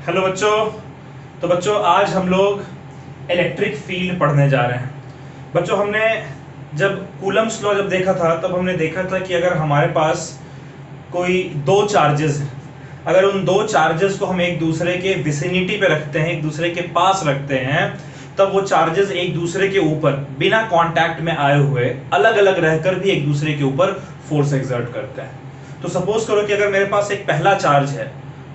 Hello बच्चों। तो बच्चों आज हम लोग इलेक्ट्रिक फील्ड पढ़ने जा रहे हैं। बच्चों हमने जब कूलम्स लॉ जब देखा था तब हमने देखा था कि अगर हमारे पास कोई दो चार्जेस हैं, अगर उन दो चार्जेस को हम एक दूसरे के विसिनिटी पे रखते हैं, एक दूसरे के पास रखते हैं, तब वो चार्जेस एक दूसरे के ऊपर बिना कांटेक्ट में आए हुए अलग अलग रहकर भी एक दूसरे के ऊपर फोर्स एक्सर्ट करते हैं। तो सपोज करो कि अगर मेरे पास एक पहला चार्ज है,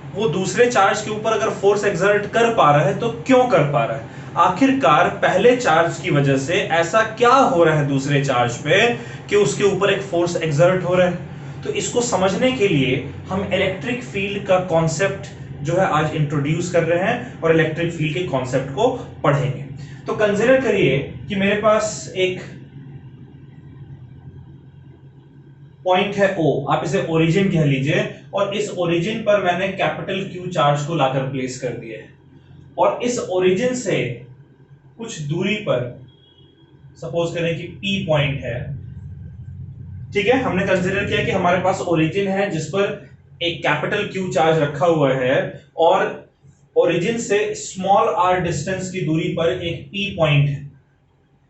वो दूसरे चार्ज के ऊपर अगर फोर्स एक्सर्ट कर पा रहा है तो क्यों कर पा रहा है? आखिरकार पहले चार्ज की वजह से ऐसा क्या हो रहा है दूसरे चार्ज पे कि उसके ऊपर एक फोर्स एक्सर्ट हो रहा है। तो इसको समझने के लिए हम इलेक्ट्रिक फील्ड का कॉन्सेप्ट जो है आज इंट्रोड्यूस कर रहे हैं और इलेक्ट्रिक फील्ड के कॉन्सेप्ट को पढ़ेंगे। तो कंसीडर करिए कि मेरे पास एक पॉइंट है O, आप इसे ओरिजिन कह लीजिए, और इस ओरिजिन पर मैंने कैपिटल Q चार्ज को लाकर प्लेस कर दिया है, और इस ओरिजिन से कुछ दूरी पर सपोज करें कि P पॉइंट है। ठीक है, हमने कंसीडर किया कि हमारे पास ओरिजिन है जिस पर एक कैपिटल Q चार्ज रखा हुआ है, और ओरिजिन से स्मॉल r डिस्टेंस की दूरी पर एक P पॉइंट है।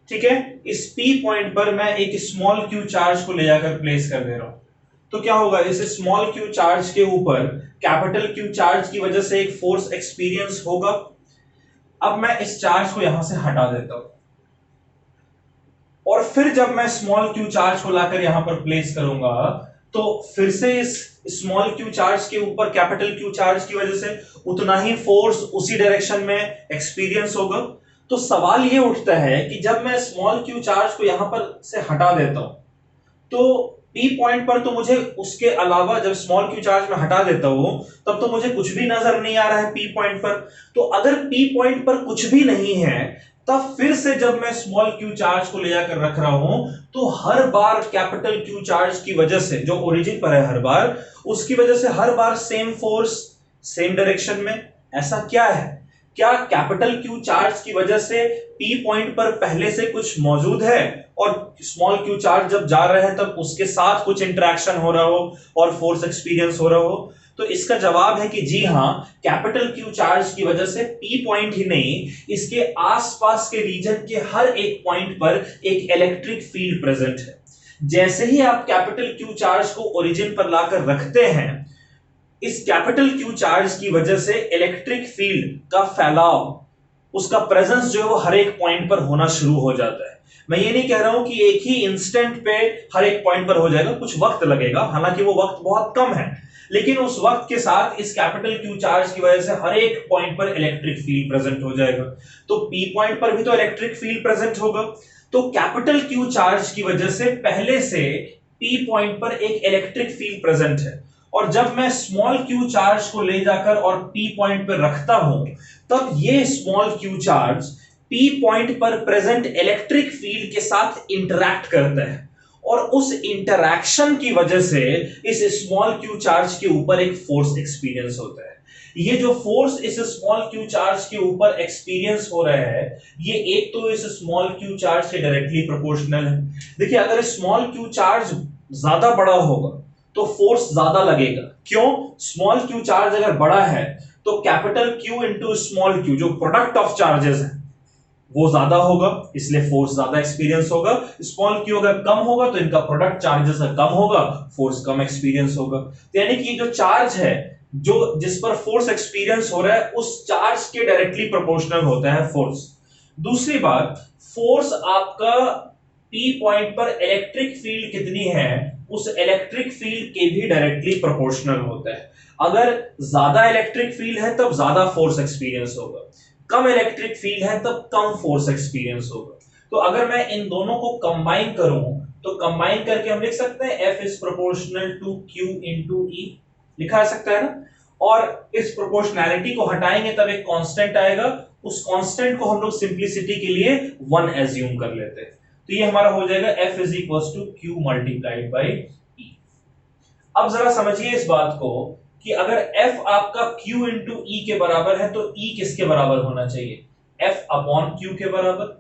ठीक है, इस P पॉइंट पर मैं एक स्मॉल q चार्ज को ले जाकर प्लेस कर दे रहा हूं। तो क्या होगा, इस स्मॉल q चार्ज के ऊपर कैपिटल Q चार्ज की वजह से एक फोर्स एक्सपीरियंस होगा। अब मैं इस चार्ज को यहां से हटा देता हूं, और फिर जब मैं स्मॉल q चार्ज को लाकर यहां पर प्लेस करूंगा तो फिर से इस स्मॉल q चार्ज के ऊपर कैपिटल Q चार्ज की वजह से उतना ही फोर्स उसी डायरेक्शन में एक्सपीरियंस होगा। तो सवाल ये उठता है कि जब मैं स्मॉल q चार्ज को यहां पर से हटा देता हूं तो P पॉइंट पर तो मुझे उसके अलावा, जब स्मॉल q चार्ज में हटा देता हूं तब तो मुझे कुछ भी नजर नहीं आ रहा है P पॉइंट पर। तो अगर P पॉइंट पर कुछ भी नहीं है, तब फिर से जब मैं स्मॉल q चार्ज को ले जाकर रख रहा हूं तो हर बार कैपिटल Q चार्ज की वजह से, जो ओरिजिन पर है हर बार, उसकी वजह से हर बार सेम फोर्स सेम डायरेक्शन में। ऐसा क्या है? क्या कैपिटल Q चार्ज की वजह से P पॉइंट पर पहले से कुछ मौजूद है और स्मॉल q चार्ज जब जा रहा है तब उसके साथ कुछ इंटरेक्शन हो रहा हो और फोर्स एक्सपीरियंस हो रहा हो? तो इसका जवाब है कि जी हां, कैपिटल Q चार्ज की वजह से P पॉइंट ही नहीं, इसके आसपास के रीजन के हर एक पॉइंट पर एक इलेक्ट्रिक फील्ड प्रेजेंट है। जैसे ही आप कैपिटल Q चार्ज को ओरिजिन पर लाकर रखते हैं, इस कैपिटल Q चार्ज की वजह से इलेक्ट्रिक फील्ड का फैलाव, उसका प्रेजेंस जो है वो हर एक पॉइंट पर होना शुरू हो जाता है। मैं ये नहीं कह रहा हूं कि एक ही इंस्टेंट पे हर एक पॉइंट पर हो जाएगा, कुछ वक्त लगेगा, हालांकि वो वक्त बहुत कम है, लेकिन उस वक्त के साथ इस कैपिटल Q चार्ज की वजह से हर एक पॉइंट पर इलेक्ट्रिक फील्ड प्रेजेंट हो जाएगा। तो P पॉइंट पर भी तो इलेक्ट्रिक फील्ड प्रेजेंट होगा। तो कैपिटल Q चार्ज की वजह से पहले से P पॉइंट पर एक इलेक्ट्रिक फील्ड प्रेजेंट है, और जब मैं स्मॉल q चार्ज को ले जाकर और P पॉइंट पर रखता हूं तब ये small q charge P point पर प्रेजेंट इलेक्ट्रिक फील्ड के साथ इंटरैक्ट करता है, और उस इंटरैक्शन की वजह से इस स्मॉल q चार्ज के ऊपर एक फोर्स एक्सपीरियंस होता है। ये जो फोर्स इस स्मॉल q चार्ज के ऊपर एक्सपीरियंस हो रहा है, ये एक तो इस स्मॉल q चार्ज से डायरेक्टली प्रोपोर्शनल है। देखिए, अगर स्मॉल q चार्ज ज्यादा बड़ा होगा तो फोर्स ज्यादा लगेगा। क्यों? स्मॉल q चार्ज अगर बड़ा है तो capital Q into small q, जो प्रोडक्ट ऑफ चार्जेस है, वो ज्यादा होगा, इसलिए फोर्स ज्यादा एक्सपीरियंस होगा। स्मॉल q अगर कम होगा तो इनका प्रोडक्ट चार्जेस कम होगा, फोर्स कम एक्सपीरियंस होगा। तो यानी कि जो चार्ज है, जो जिस पर फोर्स एक्सपीरियंस हो रहा है, उस चार्ज के डायरेक्टली प्रोपोर्शनल होता है फोर्स। दूसरी बात, फोर्स आपका P पॉइंट पर इलेक्ट्रिक फील्ड कितनी है, उस इलेक्ट्रिक फील्ड के भी डायरेक्टली प्रोपोर्शनल होता है। अगर ज्यादा इलेक्ट्रिक फील्ड है तब ज्यादा फोर्स एक्सपीरियंस होगा, कम इलेक्ट्रिक फील्ड है तब कम फोर्स एक्सपीरियंस होगा। तो अगर मैं इन दोनों को कंबाइन करूं तो कंबाइन करके हम लिख सकते हैं F is proportional to Q into E, लिखा जा सकता है ना। और इस प्रोपोर्शनैलिटी को हटाएंगे तब एक कांस्टेंट आएगा, उस कांस्टेंट को हम लोग सिंपलिसिटी के लिए 1 एज्यूम कर लेते हैं। तो ये हमारा हो जाएगा F is equal to Q multiplied by E। अब जरा समझिए इस बात को कि अगर F आपका Q इंटू E के बराबर है तो E किसके बराबर होना चाहिए? F अपॉन Q के बराबर।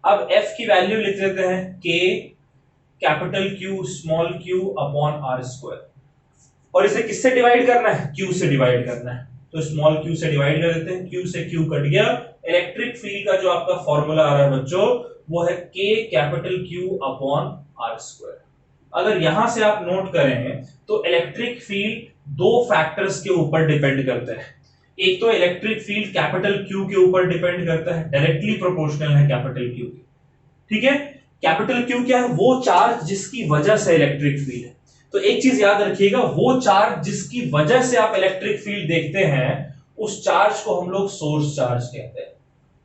अब F की वैल्यू लिख देते हैं K capital Q small q upon R square, और इसे किससे डिवाइड करना है? Q से डिवाइड करना है। तो स्मॉल q से डिवाइड कर देते हैं, q से q कट गया। इलेक्ट्रिक फील्ड का जो आपका फॉर्मूला आ रहा है बच्चों वो है k capital Q upon r square. अगर यहां से आप नोट करें तो इलेक्ट्रिक फील्ड दो फैक्टर्स के ऊपर डिपेंड करता है। एक तो इलेक्ट्रिक फील्ड कैपिटल Q के ऊपर डिपेंड करता है, डायरेक्टली प्रोपोर्शनल है कैपिटल Q के, ठीक है। कैपिटल Q क्या है? वो चार्ज जिसकी वजह से इलेक्ट्रिक फील्ड है। तो एक चीज याद रखिएगा, वो चार्ज जिसकी वजह से आप इलेक्ट्रिक फील्ड देखते हैं उस चार्ज को हम लोग सोर्स चार्ज कहते हैं।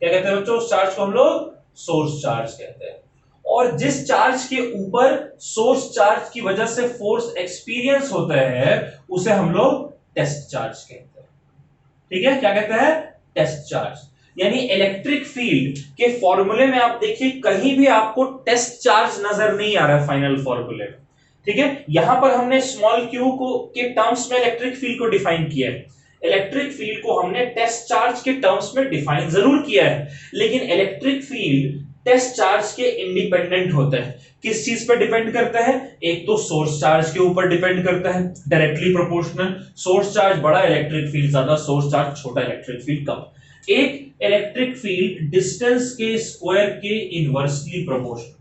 क्या कहते हैं बच्चों? उस चार्ज को हम लोग सोर्स चार्ज कहते हैं। और जिस चार्ज के ऊपर सोर्स चार्ज की वजह से फोर्स एक्सपीरियंस होता है उसे हम लोग टेस्ट चार्ज कहते हैं, ठीक है। क्या कहते हैं? Test charge. यानी इलेक्ट्रिक फील्ड के फॉर्मूले में आप देखिए कहीं भी आपको टेस्ट चार्ज नजर नहीं आ रहा है फाइनल फॉर्मूले में, ठीक है। यहां पर हमने स्मॉल q को के टर्म्स में इलेक्ट्रिक फील्ड को डिफाइन किया है। इलेक्ट्रिक फील्ड को हमने टेस्ट चार्ज के टर्म्स में डिफाइन जरूर किया है, लेकिन इलेक्ट्रिक फील्ड टेस्ट चार्ज के इंडिपेंडेंट होता है। किस चीज पर डिपेंड करता है? एक तो सोर्स चार्ज के ऊपर डिपेंड करता है, डायरेक्टली प्रोपोर्शनल। सोर्स चार्ज बड़ा, इलेक्ट्रिक फील्ड ज्यादा, सोर्स चार्ज छोटा, इलेक्ट्रिक फील्ड कम। एक इलेक्ट्रिक फील्ड डिस्टेंस के स्क्वायर के इनवर्सली प्रोपोर्शनल,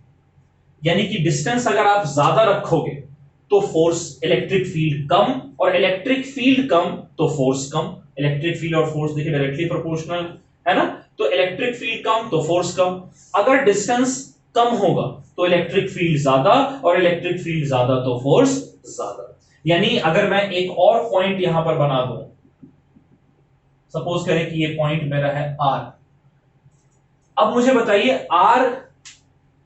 यानी कि डिस्टेंस अगर आप ज्यादा रखोगे तो फोर्स इलेक्ट्रिक फील्ड कम, और इलेक्ट्रिक फील्ड कम तो फोर्स कम। इलेक्ट्रिक फील्ड और फोर्स देखिए डायरेक्टली प्रोपोर्शनल है ना, तो इलेक्ट्रिक फील्ड कम तो फोर्स कम। अगर डिस्टेंस कम होगा तो इलेक्ट्रिक फील्ड ज्यादा, और इलेक्ट्रिक फील्ड ज्यादा तो फोर्स ज्यादा। यानी अगर मैं एक और पॉइंट यहां पर बना दूं, सपोज करें कि ये पॉइंट मेरा है R। अब मुझे बताइए R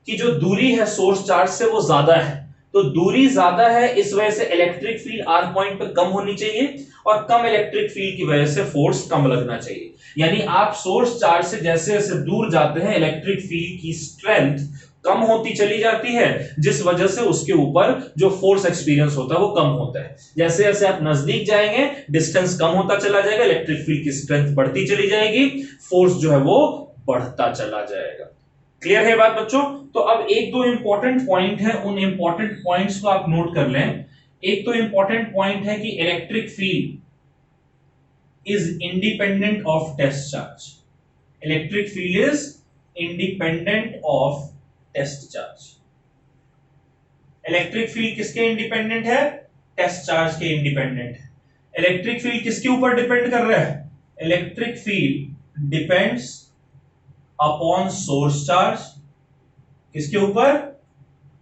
की जो दूरी है सोर्स चार्ज से वो ज्यादा है, तो दूरी ज्यादा है इस वजह से इलेक्ट्रिक फील्ड R पॉइंट पर कम होनी चाहिए, और कम इलेक्ट्रिक फील्ड की वजह से फोर्स कम लगना चाहिए। यानी आप सोर्स चार्ज से जैसे जैसे दूर जाते हैं इलेक्ट्रिक फील्ड की स्ट्रेंथ कम होती चली जाती है, जिस वजह से उसके ऊपर जो फोर्स एक्सपीरियंस होता है वो कम होता है। जैसे जैसे आप नजदीक जाएंगे डिस्टेंस कम होता चला जाएगा, इलेक्ट्रिक फील्ड की स्ट्रेंथ बढ़ती चली जाएगी, फोर्स जो है वो बढ़ता चला जाएगा। क्लियर है बात बच्चों? तो अब एक दो इंपॉर्टेंट पॉइंट है, उन इंपॉर्टेंट पॉइंट्स को आप नोट कर लें। एक तो इंपॉर्टेंट पॉइंट है कि electric field is independent of test charge. Electric field is independent of test charge. Electric field किसके इंडिपेंडेंट है? टेस्ट चार्ज के इंडिपेंडेंट है। इलेक्ट्रिक फील्ड किसके ऊपर डिपेंड कर रहा है? Electric field depends upon source charge. किसके ऊपर?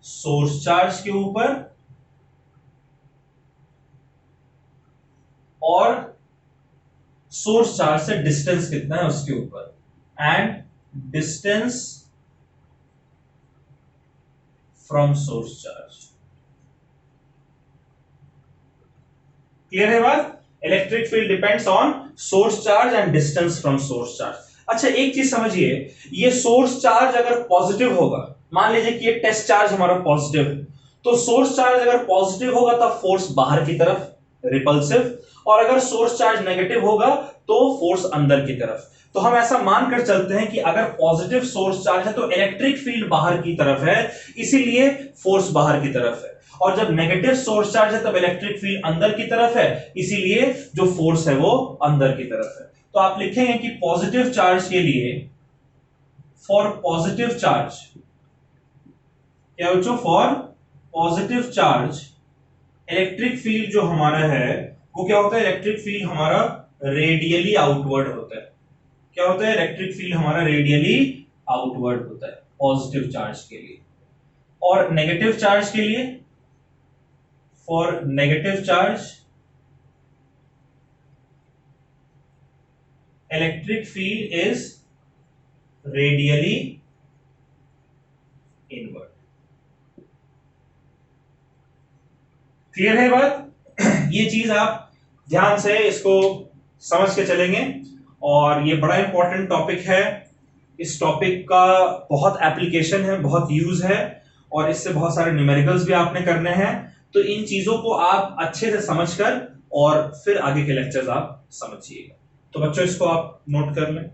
सोर्स चार्ज के ऊपर, और सोर्स चार्ज से डिस्टेंस कितना है उसके ऊपर, and distance from source charge. Clear है बात? Electric field depends on source charge and distance from source charge. अच्छा एक चीज समझिए, ये सोर्स चार्ज अगर पॉजिटिव होगा, मान लीजिए कि ये टेस्ट चार्ज हमारा पॉजिटिव है, तो सोर्स चार्ज अगर पॉजिटिव होगा तब फोर्स बाहर की तरफ रिपल्सिव, और अगर सोर्स चार्ज नेगेटिव होगा तो फोर्स अंदर की तरफ। तो हम ऐसा मानकर चलते हैं कि अगर पॉजिटिव सोर्स चार्ज है तो इलेक्ट्रिक फील्ड बाहर की तरफ है, इसीलिए फोर्स बाहर की तरफ है, और जब नेगेटिव सोर्स चार्ज है तब इलेक्ट्रिक फील्ड अंदर की तरफ है, इसीलिए जो फोर्स है वो अंदर की तरफ है। तो आप लिखेंगे कि पॉजिटिव चार्ज के लिए, फॉर पॉजिटिव चार्ज, क्या बच्चों? For positive charge electric field जो हमारा है वो क्या होता है? इलेक्ट्रिक फील्ड हमारा रेडियली आउटवर्ड होता है। क्या होता है? इलेक्ट्रिक फील्ड हमारा रेडियली आउटवर्ड होता है पॉजिटिव चार्ज के लिए। और नेगेटिव चार्ज के लिए, for negative charge electric field is radially inward. Clear है बात? ये चीज आप ध्यान से इसको समझ के चलेंगे, और ये बड़ा इंपॉर्टेंट टॉपिक है। इस टॉपिक का बहुत एप्लीकेशन है, बहुत यूज है, और इससे बहुत सारे न्यूमेरिकल्स भी आपने करने हैं। तो इन चीजों को आप अच्छे से समझकर और फिर आगे के लेक्चर्स आप समझिएगा। तो बच्चों इसको आप नोट कर लें।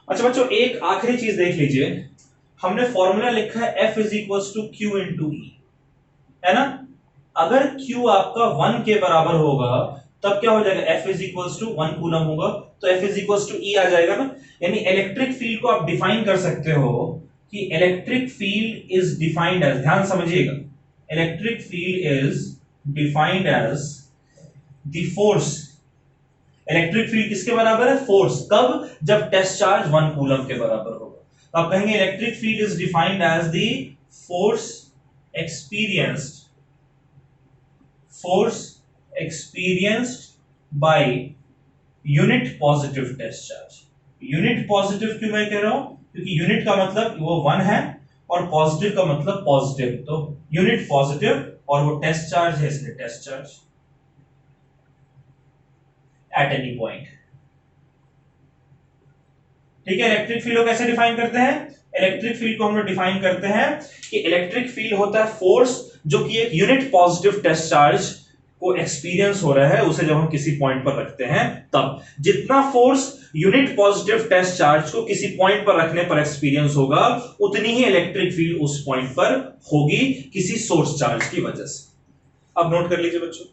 अच्छा बच्चों एक आखिरी चीज देख लीजिए, हमने फॉर्मूला लिखा है F is equal to Q into E, है ना। अगर Q आपका 1 के बराबर होगा तब क्या हो जाएगा, F is equals to 1 coulomb होगा, तो F is equals to E आ जाएगा ना। यानी इलेक्ट्रिक फील्ड को आप डिफाइन कर सकते हो कि electric field is defined as, ध्यान समझिएगा, electric field is defined as the force. Electric field किसके बराबर है, फोर्स। कब, जब टेस्ट चार्ज 1 कूलम के बराबर होगा। तो आप कहेंगे electric field is defined as the force experienced by unit positive test charge. Unit positive क्यों मैं कह रहा हूं, क्योंकि यूनिट का मतलब वो 1 है और पॉजिटिव का मतलब पॉजिटिव, तो यूनिट पॉजिटिव और वो टेस्ट चार्ज है, इसलिए test charge at any point. ठीक है, इलेक्ट्रिक फील्ड को कैसे डिफाइन करते हैं, इलेक्ट्रिक फील्ड को हम लोग डिफाइन करते हैं कि इलेक्ट्रिक फील्ड होता है फोर्स जो कि एक यूनिट पॉजिटिव टेस्ट चार्ज को एक्सपीरियंस हो रहा है, उसे जब हम किसी पॉइंट पर रखते हैं तब। जितना force unit positive test charge को किसी पॉइंट पर रखने पर एक्सपीरियंस होगा, उतनी ही इलेक्ट्रिक फील्ड उस पॉइंट पर होगी किसी सोर्स चार्ज की वजह से। अब नोट कर लीजिए बच्चों,